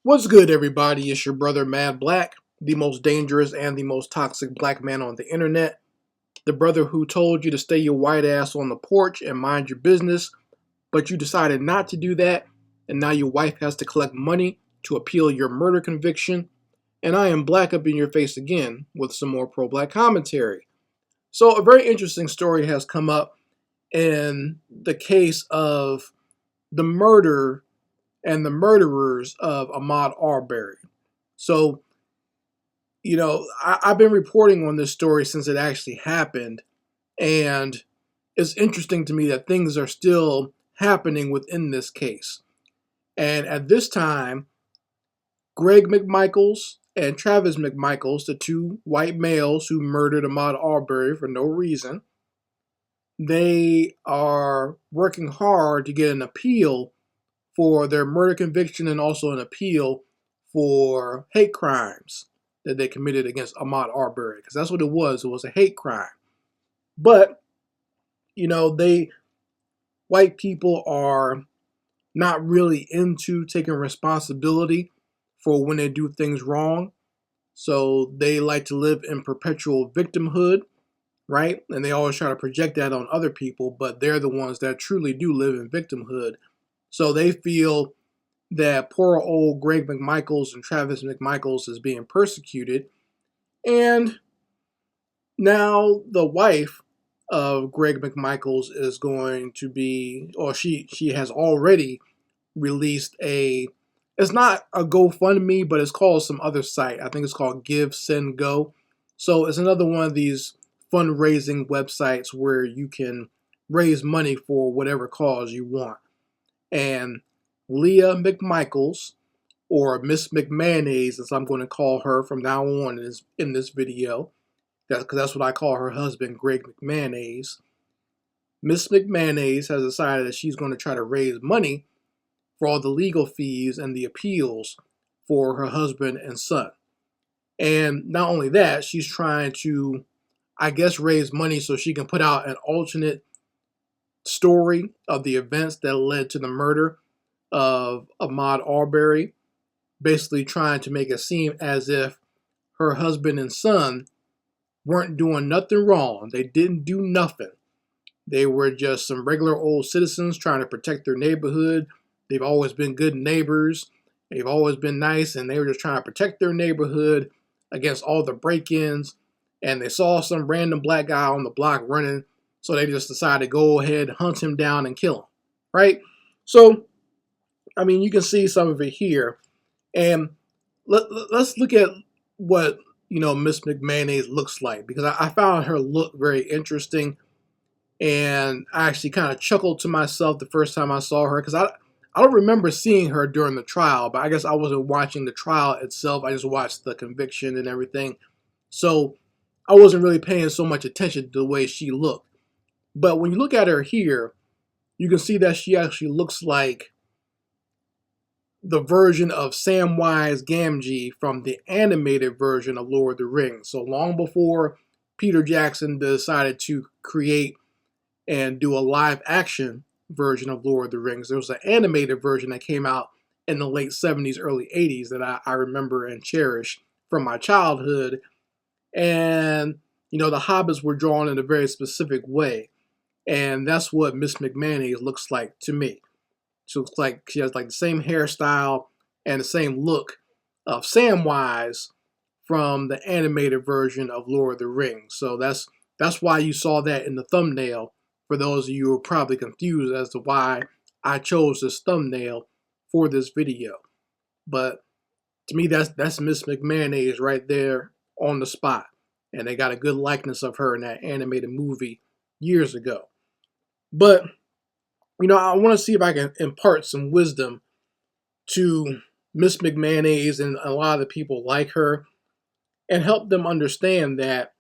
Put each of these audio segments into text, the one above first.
What's good, everybody? It's your brother Mad Black, the most dangerous and the most toxic black man on the internet. The brother who told you to stay your white ass on the porch and mind your business, but you decided not to do that, and now your wife has to collect money to appeal your murder conviction. And I am black up in your face again with some more pro black commentary. So, a very interesting story has come up in the case of the murder and the murderers of Ahmaud Arbery. So, I've been reporting on this story since it actually happened, and it's interesting to me that things are still happening within this case. And at this time, Greg McMichaels and Travis McMichaels, the two white males who murdered Ahmaud Arbery for no reason, they are working hard to get an appeal for their murder conviction and also an appeal for hate crimes that they committed against Ahmaud Arbery, because that's what it was. It was a hate crime. But, they white people are not really into taking responsibility for when they do things wrong. So they like to live in perpetual victimhood, right? And they always try to project that on other people, but they're the ones that truly do live in victimhood. So they feel that poor old Greg McMichaels and Travis McMichaels is being persecuted. And now the wife of Greg McMichaels is going to be, or she has already released it's not a GoFundMe, but it's called some other site. I think it's called Give, Send, Go. So it's another one of these fundraising websites where you can raise money for whatever cause you want. And Leah McMichaels, or Miss McMichaels, as I'm going to call her from now on in this video, because that's what I call her husband, Greg McMichaels. Miss McMichaels has decided that she's going to try to raise money for all the legal fees and the appeals for her husband and son. And not only that, she's trying to, I guess, raise money so she can put out an alternate story of the events that led to the murder of Ahmaud Arbery, basically trying to make it seem as if her husband and son weren't doing nothing wrong. They didn't do nothing. They were just some regular old citizens trying to protect their neighborhood. They've always been good neighbors. They've always been nice, and they were just trying to protect their neighborhood against all the break-ins. And they saw some random black guy on the block running, so they just decided to go ahead, hunt him down, and kill him, right? So, I mean, you can see some of it here. And let's look at what, Miss McMichaels looks like, because I found her look very interesting. And I actually kind of chuckled to myself the first time I saw her, because I don't remember seeing her during the trial, but I guess I wasn't watching the trial itself. I just watched the conviction and everything. So I wasn't really paying so much attention to the way she looked. But when you look at her here, you can see that she actually looks like the version of Samwise Gamgee from the animated version of Lord of the Rings. So long before Peter Jackson decided to create and do a live action version of Lord of the Rings, there was an animated version that came out in the late 70s, early 80s that I remember and cherish from my childhood. And, the hobbits were drawn in a very specific way. And that's what Miss McMichaels looks like to me. She looks like she has like the same hairstyle and the same look of Samwise from the animated version of Lord of the Rings. So that's why you saw that in the thumbnail. For those of you who are probably confused as to why I chose this thumbnail for this video. But to me, that's Miss McMichaels right there on the spot. And they got a good likeness of her in that animated movie years ago. But, I want to see if I can impart some wisdom to Miss McMichaels and a lot of the people like her, and help them understand that,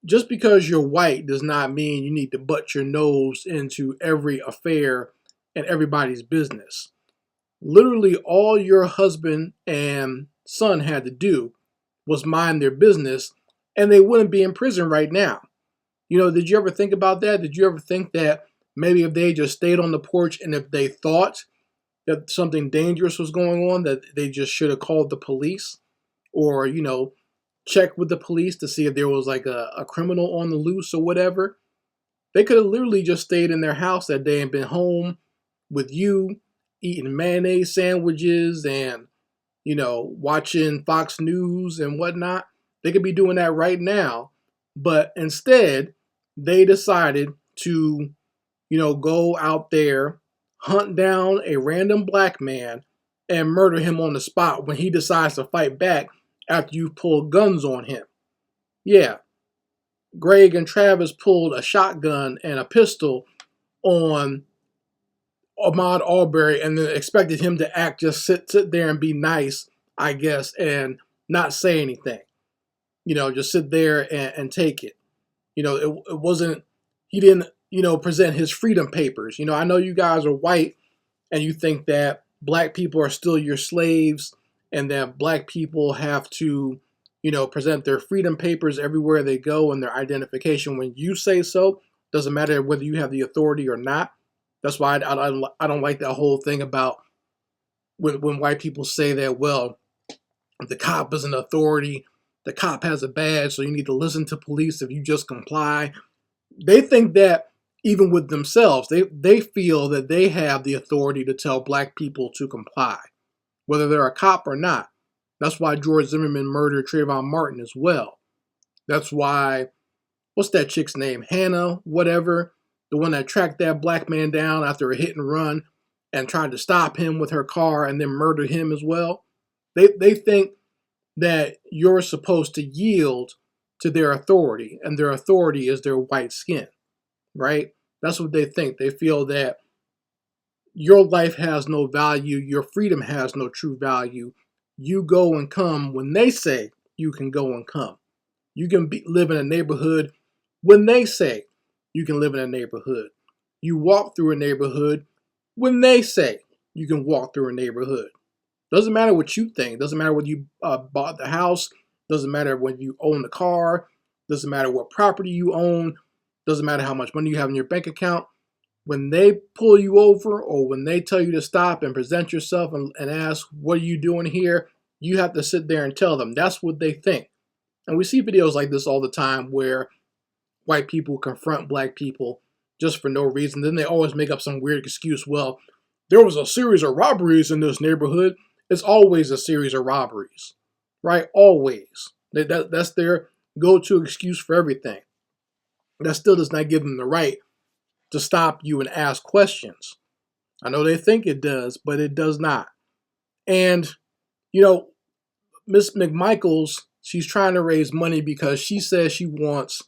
just because you're white does not mean you need to butt your nose into every affair and everybody's business. Literally, all your husband and son had to do was mind their business, and they wouldn't be in prison right now. Did you ever think about that? Did you ever think that maybe if they just stayed on the porch, and if they thought that something dangerous was going on, that they just should have called the police, or, check with the police to see if there was like a criminal on the loose or whatever. They could have literally just stayed in their house that day and been home with you, eating mayonnaise sandwiches and, watching Fox News and whatnot. They could be doing that right now. But instead, they decided to, go out there, hunt down a random black man, and murder him on the spot when he decides to fight back after you've pulled guns on him. Yeah, Greg and Travis pulled a shotgun and a pistol on Ahmaud Arbery and then expected him to just sit there and be nice, I guess, and not say anything. Just sit there and take it. It wasn't, he didn't, present his freedom papers. I know you guys are white and you think that black people are still your slaves and that black people have to, present their freedom papers everywhere they go and their identification when you say so. Doesn't matter whether you have the authority or not. That's why I don't like that whole thing about when white people say that, well, the cop is an authority, the cop has a badge, so you need to listen to police if you just comply. They think that even with themselves, they feel that they have the authority to tell black people to comply, whether they're a cop or not. That's why George Zimmerman murdered Trayvon Martin as well. That's why, what's that chick's name? Hannah, whatever. The one that tracked that black man down after a hit and run and tried to stop him with her car and then murdered him as well. They think that you're supposed to yield to their authority, and their authority is their white skin, right? That's what they think. They feel that your life has no value, your freedom has no true value. You go and come when they say you can go and come. You can live in a neighborhood when they say you can live in a neighborhood. You walk through a neighborhood when they say you can walk through a neighborhood. Doesn't matter what you think. Doesn't matter whether you bought the house. Doesn't matter whether you own the car. Doesn't matter what property you own. Doesn't matter how much money you have in your bank account. When they pull you over or when they tell you to stop and present yourself and ask, what are you doing here? You have to sit there and tell them. That's what they think. And we see videos like this all the time where white people confront black people just for no reason. Then they always make up some weird excuse. Well, there was a series of robberies in this neighborhood. It's always a series of robberies, right? Always. That's their go-to excuse for everything. That still does not give them the right to stop you and ask questions. I know they think it does, but it does not. And, Miss McMichaels, she's trying to raise money because she says she wants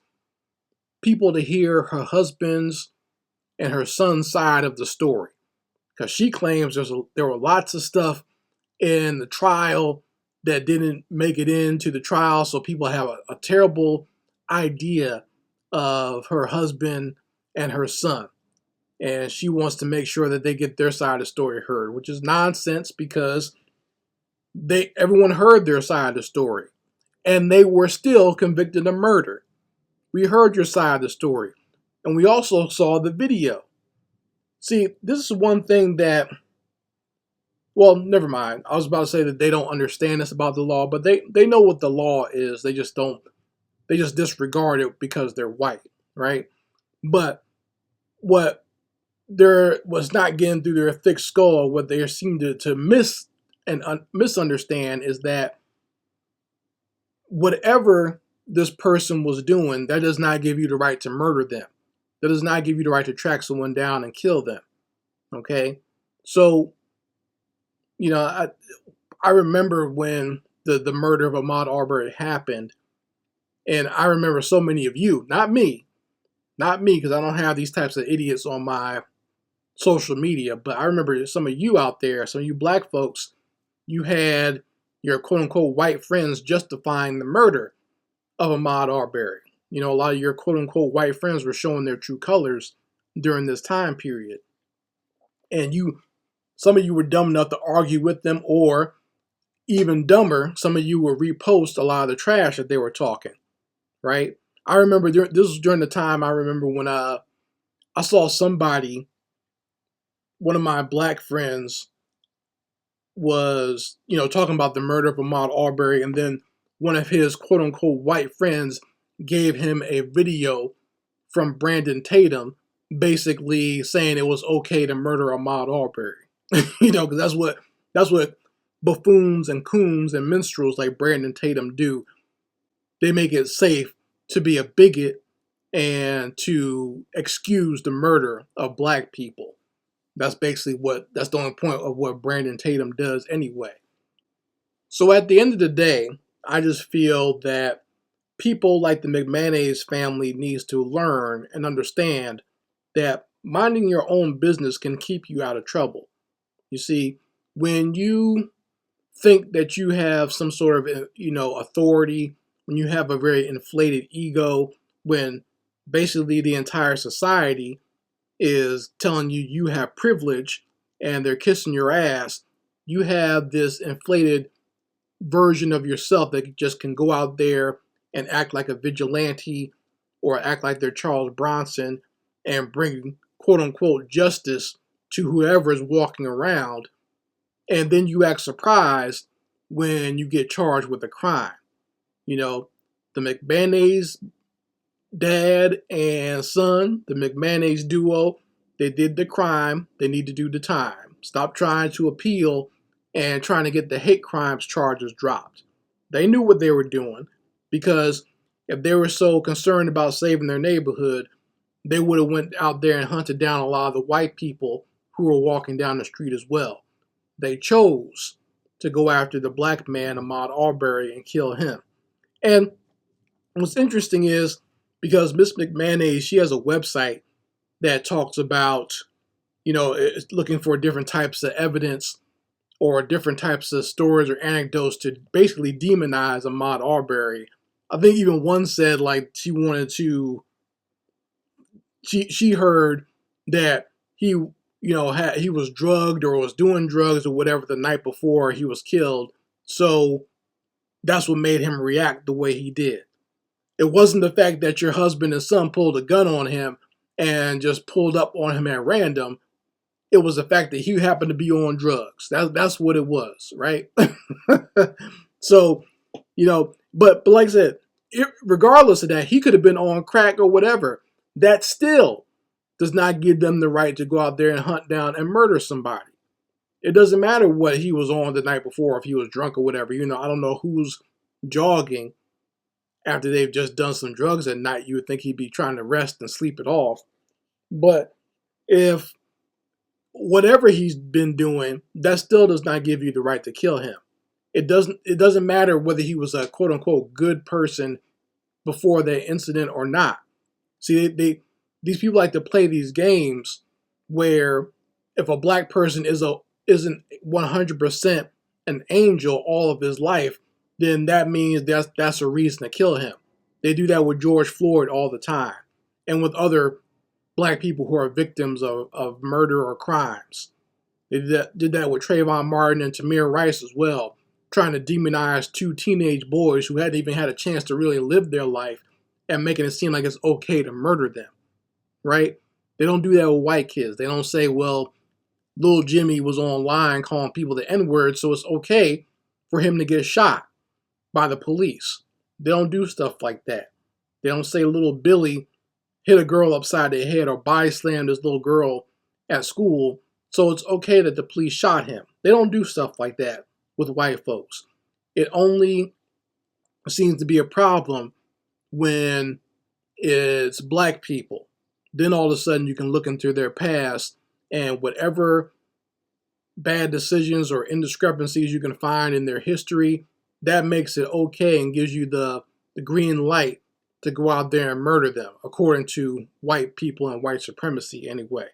people to hear her husband's and her son's side of the story. Because she claims there were lots of stuff in the trial that didn't make it into the trial, so people have a terrible idea of her husband and her son. And she wants to make sure that they get their side of the story heard, which is nonsense because everyone heard their side of the story. And they were still convicted of murder. We heard your side of the story. And we also saw the video. See, this is one thing that, well, never mind. I was about to say that they don't understand this about the law, but they know what the law is. They just disregard it because they're white, right? But what there was not getting through their thick skull, what they seem to miss and misunderstand is that whatever this person was doing, that does not give you the right to murder them. That does not give you the right to track someone down and kill them. Okay? So, I remember when the murder of Ahmaud Arbery happened, and I remember so many of you, not me, because I don't have these types of idiots on my social media, but I remember some of you out there, some of you black folks, you had your quote-unquote white friends justifying the murder of Ahmaud Arbery. A lot of your quote-unquote white friends were showing their true colors during this time period. And some of you were dumb enough to argue with them, or even dumber, some of you would repost a lot of the trash that they were talking, right? I remember this was during the time I remember when I saw somebody, one of my black friends, was, talking about the murder of Ahmaud Arbery, and then one of his quote unquote white friends gave him a video from Brandon Tatum basically saying it was okay to murder Ahmaud Arbery. Because that's what buffoons and coons and minstrels like Brandon Tatum do. They make it safe to be a bigot and to excuse the murder of black people. That's that's the only point of what Brandon Tatum does anyway. So at the end of the day, I just feel that people like the McMichaels family needs to learn and understand that minding your own business can keep you out of trouble. You see, when you think that you have some sort of, authority, when you have a very inflated ego, when basically the entire society is telling you you have privilege and they're kissing your ass, you have this inflated version of yourself that just can go out there and act like a vigilante or act like they're Charles Bronson and bring quote unquote justice to whoever is walking around. And then you act surprised when you get charged with a crime. The McMichaels dad and son, the McMichaels duo, they did the crime. They need to do the time. Stop trying to appeal and trying to get the hate crimes charges dropped. They knew what they were doing, because if they were so concerned about saving their neighborhood, they would have went out there and hunted down a lot of the white people who were walking down the street as well. They chose to go after the black man, Ahmaud Arbery, and kill him. And what's interesting is, because Miss McMichaels, she has a website that talks about, looking for different types of evidence or different types of stories or anecdotes to basically demonize Ahmaud Arbery. I think even one said like she heard that he he was drugged or was doing drugs or whatever the night before he was killed. So that's what made him react the way he did. It wasn't the fact that your husband and son pulled a gun on him and just pulled up on him at random. It was the fact that he happened to be on drugs. That's what it was, right? So, but like I said, regardless of that, he could have been on crack or whatever. That still does not give them the right to go out there and hunt down and murder somebody. It doesn't matter what he was on the night before, if he was drunk or whatever. I don't know who's jogging after they've just done some drugs at night. You would think he'd be trying to rest and sleep it off. But if whatever he's been doing, that still does not give you the right to kill him. It doesn't matter whether he was a quote unquote good person before that incident or not. See, these people like to play these games where if a black person isn't 100% an angel all of his life, then that means that's a reason to kill him. They do that with George Floyd all the time, and with other black people who are victims of murder or crimes. They did that with Trayvon Martin and Tamir Rice as well, trying to demonize two teenage boys who hadn't even had a chance to really live their life and making it seem like it's okay to murder them, right? They don't do that with white kids. They don't say, well, little Jimmy was online calling people the N-word, so it's okay for him to get shot by the police. They don't do stuff like that. They don't say little Billy hit a girl upside the head or body slammed this little girl at school, so it's okay that the police shot him. They don't do stuff like that with white folks. It only seems to be a problem when it's black people. Then all of a sudden you can look into their past, and whatever bad decisions or indiscrepancies you can find in their history, that makes it okay and gives you the green light to go out there and murder them, according to white people and white supremacy anyway.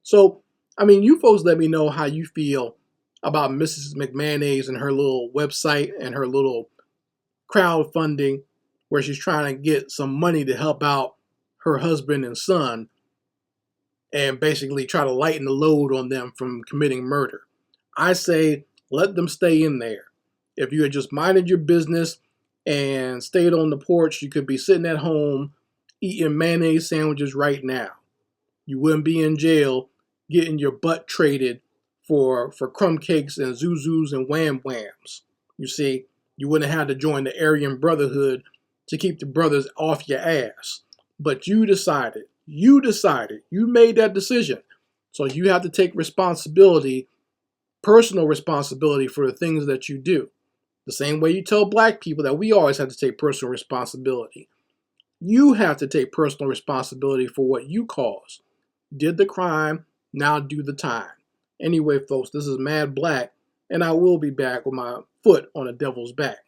So, you folks let me know how you feel about Mrs. McMichaels and her little website and her little crowdfunding where she's trying to get some money to help out her husband and son and basically try to lighten the load on them from committing murder. I say let them stay in there. If you had just minded your business and stayed on the porch, you could be sitting at home eating mayonnaise sandwiches right now. You wouldn't be in jail getting your butt traded for crumb cakes and zuzus and wham whams. You see, you wouldn't have had to join the Aryan Brotherhood to keep the brothers off your ass. But you decided, you made that decision. So you have to take responsibility, personal responsibility for the things that you do. The same way you tell black people that we always have to take personal responsibility. You have to take personal responsibility for what you caused. Did the crime, now do the time. Anyway, folks, this is Mad Black, and I will be back with my foot on the devil's back.